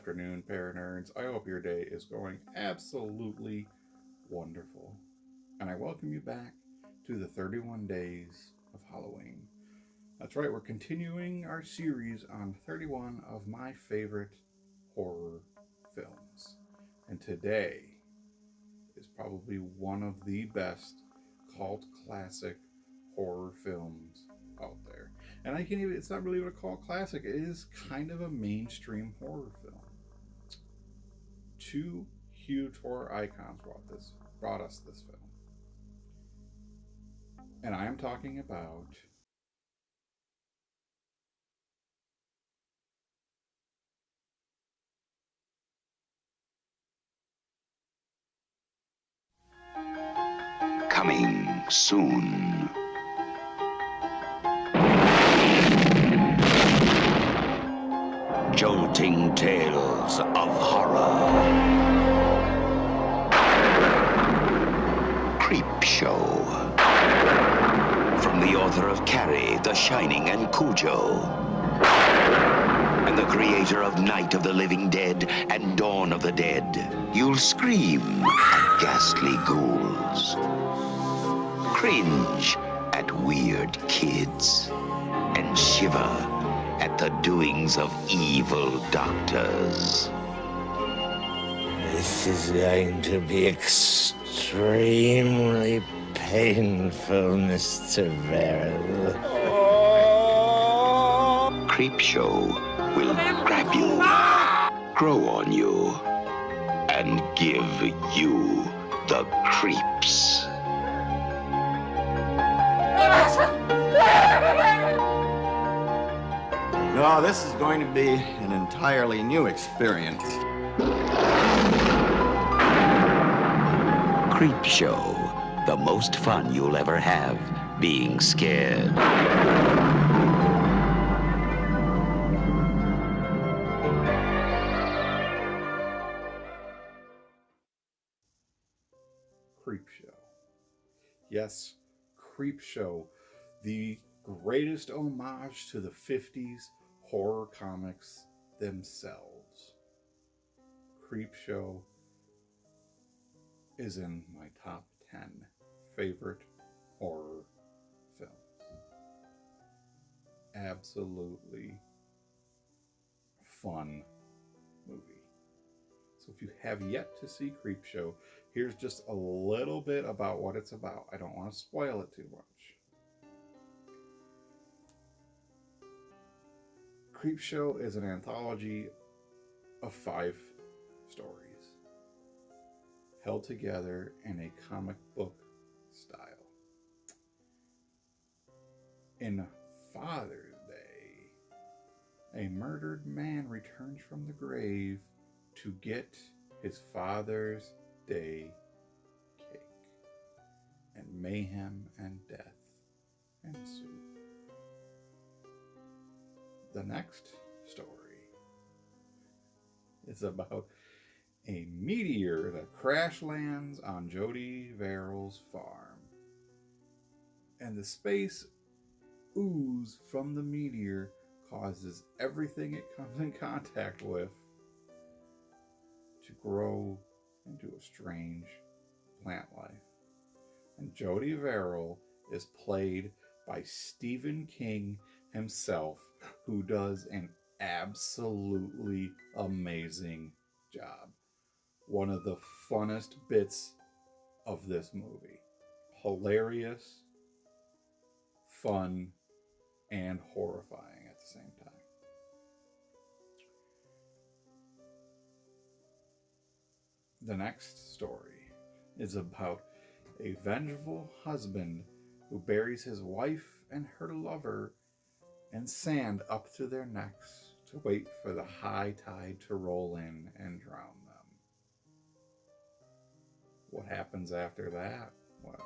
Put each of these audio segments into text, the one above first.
afternoon, Para Nerds. I hope your day is going absolutely wonderful. And I welcome you back to the 31 Days of Halloween. That's right, we're continuing our series on 31 of my favorite horror films. And today is probably one of the best cult classic horror films out there. And I can even, it's not really what I call classic, it is kind of a mainstream horror film. Two huge horror icons brought us this film. And I am talking about Coming soon. Jolting tales of horror. Creepshow. From the author of Carrie, The Shining, and Cujo. And the creator of Night of the Living Dead and Dawn of the Dead. You'll scream at ghastly ghouls. Cringe at weird kids. And shiver at the doings of evil doctors. This is going to be extremely painful, Mr. Verrill. Creepshow will grab you, grow on you, and give you the creeps. No, this is going to be an entirely new experience. Creepshow, the most fun you'll ever have being scared. Creepshow. Yes, Creepshow, the greatest homage to the 50s horror comics themselves. Creepshow is in my top 10 favorite horror films. Absolutely fun movie. So if you have yet to see Creepshow, here's just a little bit about what it's about. I don't want to spoil it too much. Creepshow is an anthology of 5 stories held together in a comic book style. In Father's Day, a murdered man returns from the grave to get his Father's Day cake, and mayhem and death ensue. The next story is about a meteor that crash lands on Jody Verrill's farm, and the space ooze from the meteor causes everything it comes in contact with to grow into a strange plant life. And Jody Verrill is played by Stephen King himself, who does an absolutely amazing job. One of the funnest bits of this movie. Hilarious, fun, and horrifying at the same time. The next story is about a vengeful husband who buries his wife and her lover in sand up to their necks to wait for the high tide to roll in and drown them. What happens after that? Well,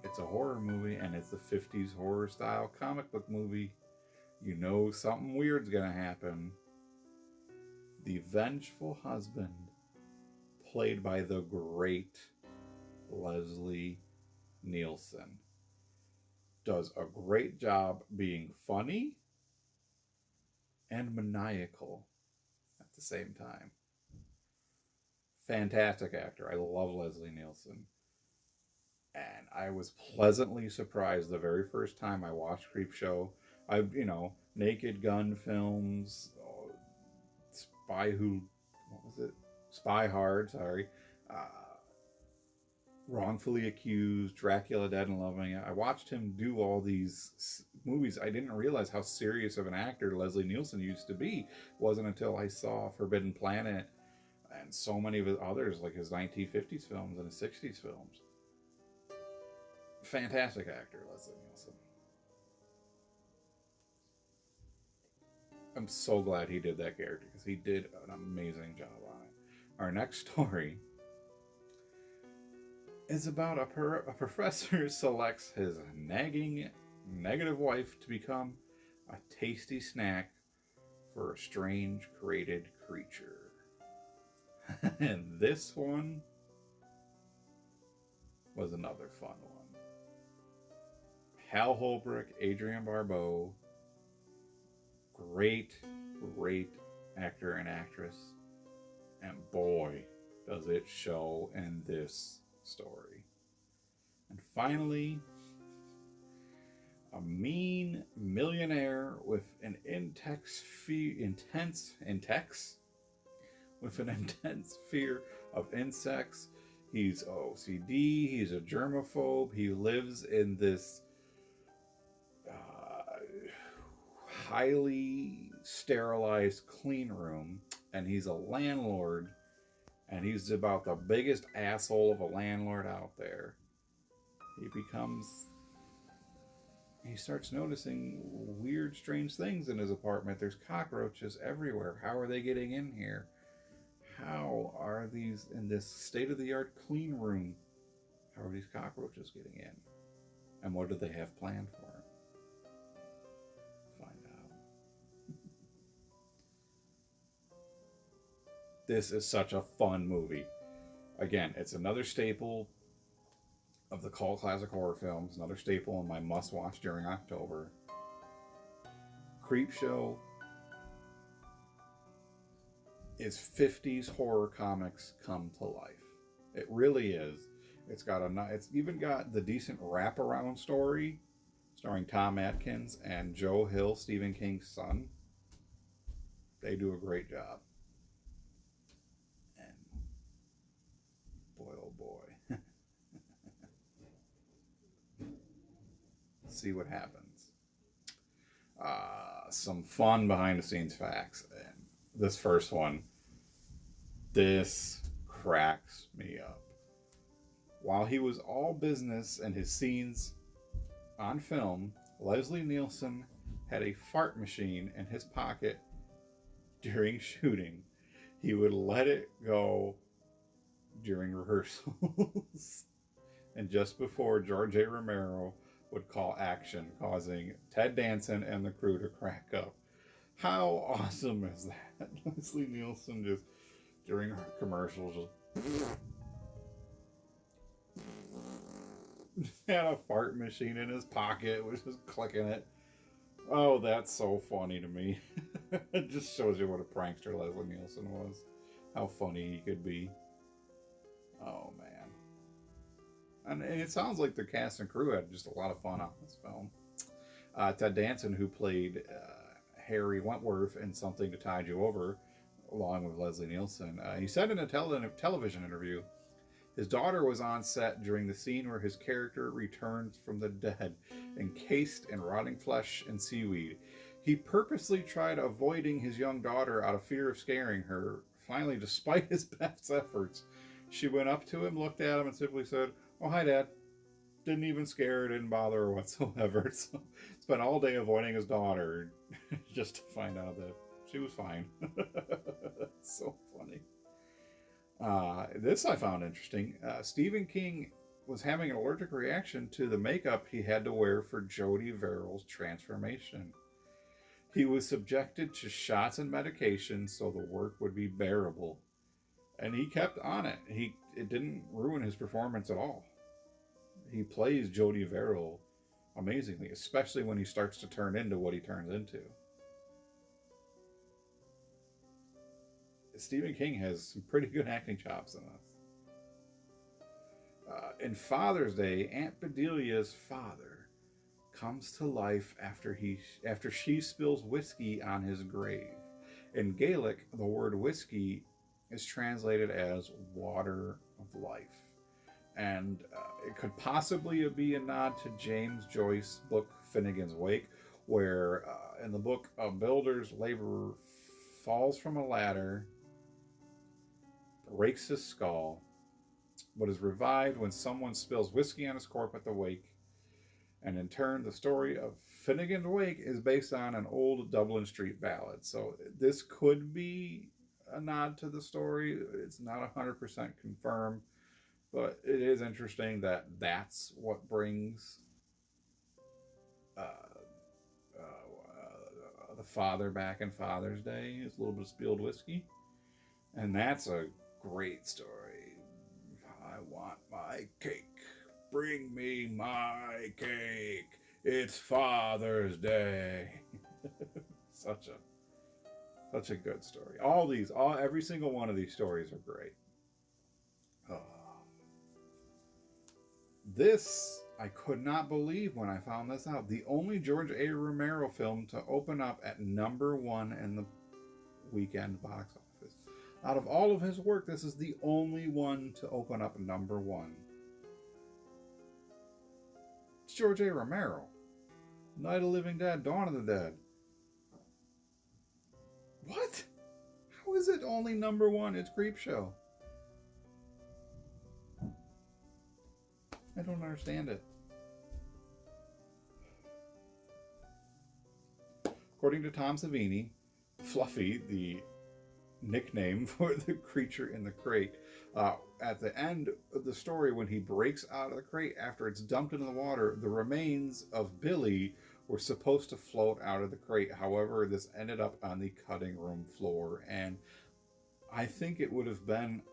it's a horror movie, and it's the 50s horror style comic book movie. You know something weird's gonna happen. The vengeful husband, played by the great Leslie Nielsen, does a great job being funny and maniacal the same time. Fantastic actor. I love Leslie Nielsen. And I was pleasantly surprised the very first time I watched Creepshow. Naked Gun films, what was it? Spy Hard, sorry. Uh, Wrongfully Accused, Dracula Dead and Loving It. I watched him do all these movies. I didn't realize how serious of an actor Leslie Nielsen used to be. It wasn't until I saw Forbidden Planet and so many of his others, like his 1950s films and his 60s films. Fantastic actor, Leslie Nielsen. I'm so glad he did that character because he did an amazing job on it. Our next story is about a professor selects his nagging negative wife to become a tasty snack for a strange created creature. And this one was another fun one. Hal Holbrook, Adrienne Barbeau, great actor and actress. And boy, does it show in this story. And finally, a mean millionaire with an intense fear of insects. He's OCD, he's a germaphobe, he lives in this highly sterilized clean room, and he's a landlord, and he's about the biggest asshole of a landlord out there. He starts noticing weird, strange things in his apartment. There's cockroaches everywhere. How are they getting in here? How are these in this state-of-the-art clean room? How are these cockroaches getting in? And what do they have planned for him? Find out. This is such a fun movie. Again, it's another staple of the cult classic horror films, another staple in my must-watch during October. Creepshow is 50s horror comics come to life. It really is. It's even got the decent wraparound story starring Tom Atkins and Joe Hill, Stephen King's son. They do a great job. And boy, oh boy. See what happens. Some fun behind the scenes facts. And this first one, this cracks me up. While he was all business and his scenes on film, Leslie Nielsen had a fart machine in his pocket during shooting. He would let it go during rehearsals. And just before George A. Romero would call action, causing Ted Danson and the crew to crack up. How awesome is that? Leslie Nielsen just, during her commercials, just had a fart machine in his pocket, was just clicking it. Oh, that's so funny to me. It just shows you what a prankster Leslie Nielsen was. How funny he could be. Oh, man. And it sounds like the cast and crew had just a lot of fun on this film. Ted Danson, who played Harry Wentworth in Something to Tide You Over, along with Leslie Nielsen, he said in a television interview, his daughter was on set during the scene where his character returns from the dead, encased in rotting flesh and seaweed. He purposely tried avoiding his young daughter out of fear of scaring her. Finally, despite his best efforts, she went up to him, looked at him, and simply said, "Oh, hi, Dad." Didn't even scare her, didn't bother her whatsoever. So spent all day avoiding his daughter just to find out that she was fine. So funny. This I found interesting. Stephen King was having an allergic reaction to the makeup he had to wear for Jody Verrill's transformation. He was subjected to shots and medications so the work would be bearable. And he kept on it. It didn't ruin his performance at all. He plays Jody Verrill amazingly, especially when he starts to turn into what he turns into. Stephen King has some pretty good acting chops in this. In Father's Day, Aunt Bedelia's father comes to life after she spills whiskey on his grave. In Gaelic, the word whiskey is translated as water of life. And it could possibly be a nod to James Joyce's book Finnegan's Wake, where in the book, a builder's laborer falls from a ladder, breaks his skull, but is revived when someone spills whiskey on his corpse at the wake. And in turn, the story of Finnegan's Wake is based on an old Dublin Street ballad. So this could be a nod to the story. It's not 100% confirmed, but it is interesting that that's what brings the father back in Father's Day, is a little bit of spilled whiskey. And that's a great story. I want my cake. Bring me my cake. It's Father's Day. such a good story. Every single one of these stories are great. Oh. This I could not believe when I found this out. The only George A. Romero film to open up at #1 in the weekend box office. Out of all of his work, this is the only one to open up #1. It's George A. Romero. Night of the Living Dead, Dawn of the Dead. What? How is it only #1? It's Creepshow. I don't understand it. According to Tom Savini, Fluffy, the nickname for the creature in the crate, at the end of the story, when he breaks out of the crate after it's dumped into the water, the remains of Billy were supposed to float out of the crate. However, this ended up on the cutting room floor, and I think it would have been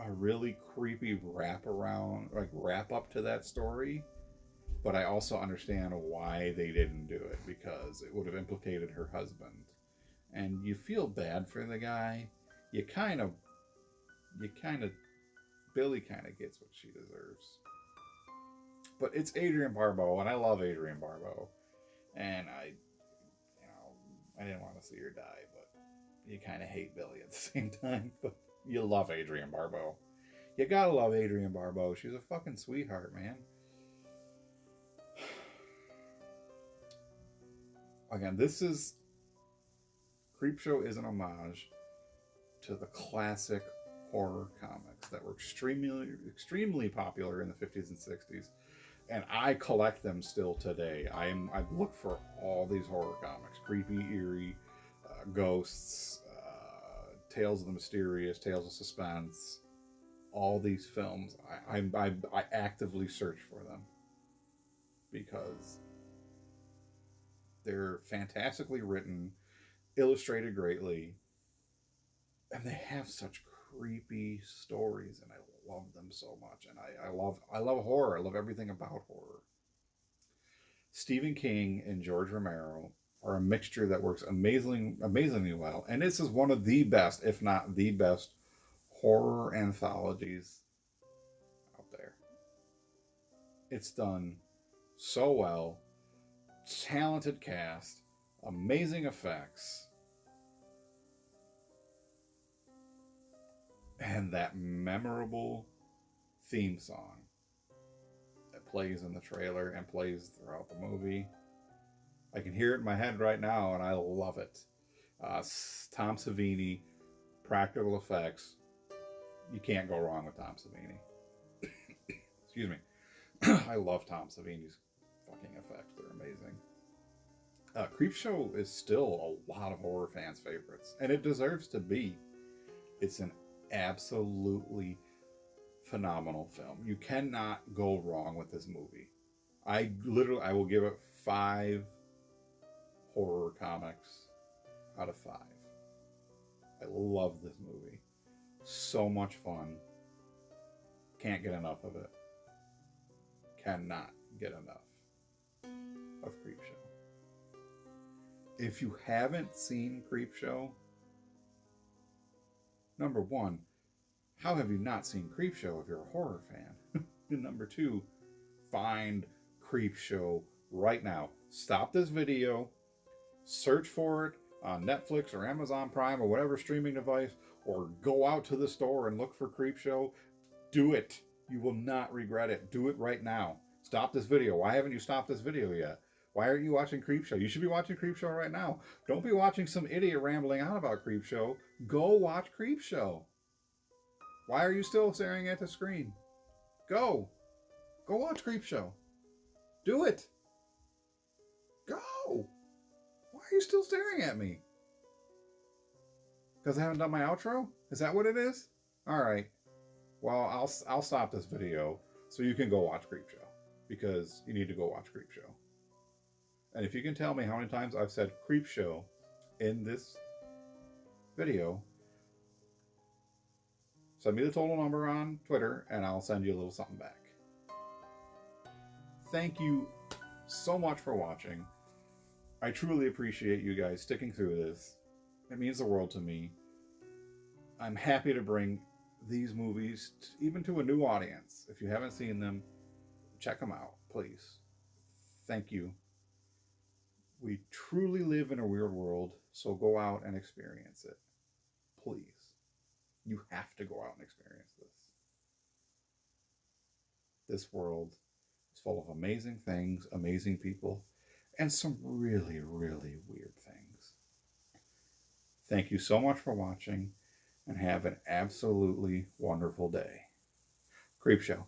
a really creepy wrap up to that story. But I also understand why they didn't do it, because it would have implicated her husband. And you feel bad for the guy. Billy kind of gets what she deserves. But it's Adrienne Barbeau, and I love Adrienne Barbeau. And I didn't want to see her die, but you kind of hate Billy at the same time. But you love Adrienne Barbeau. You gotta love Adrienne Barbeau. She's a fucking sweetheart, man. Again, Creepshow is an homage to the classic horror comics that were extremely popular in the 50s and 60s. And I collect them still today. I look for all these horror comics. Creepy, eerie, ghosts, Tales of the Mysterious, Tales of Suspense. All these films, I actively search for them. Because they're fantastically written, illustrated greatly, and they have such creepy stories, and I love them so much. And I love horror. I love everything about horror. Stephen King and George Romero are a mixture that works amazingly well, and this is one of the best, if not the best, horror anthologies out there. It's done so well. Talented cast, amazing effects, and that memorable theme song that plays in the trailer and plays throughout the movie. I can hear it in my head right now, and I love it. Tom Savini, practical effects. You can't go wrong with Tom Savini. Excuse me. I love Tom Savini's fucking effects. They're amazing. Creepshow is still a lot of horror fans' favorites, and it deserves to be. It's an absolutely phenomenal film. You cannot go wrong with this movie. I will give it 5 horror comics out of 5. I love this movie. So much fun. Can't get enough of it. Cannot get enough of Creepshow. If you haven't seen Creepshow, Number one, how have you not seen Creepshow if you're a horror fan? And number two, find Creepshow right now. Stop this video, search for it on Netflix or Amazon Prime or whatever streaming device, or go out to the store and look for Creepshow. Do it. You will not regret it. Do it right now. Stop this video. Why haven't you stopped this video yet? Why aren't you watching Creepshow? You should be watching Creepshow right now. Don't be watching some idiot rambling on about Creepshow. Go watch Creepshow. Why are you still staring at the screen? Go. Go watch Creepshow. Do it. Go. Why are you still staring at me? Because I haven't done my outro? Is that what it is? All right. Well, I'll stop this video so you can go watch Creepshow, because you need to go watch Creepshow. And if you can tell me how many times I've said Creepshow in this video, send me the total number on Twitter and I'll send you a little something back. Thank you so much for watching. I truly appreciate you guys sticking through this. It means the world to me. I'm happy to bring these movies even to a new audience. If you haven't seen them, check them out, please. Thank you. We truly live in a weird world, so go out and experience it. Please. You have to go out and experience this. This world is full of amazing things, amazing people, and some really, really weird things. Thank you so much for watching, and have an absolutely wonderful day. Creepshow.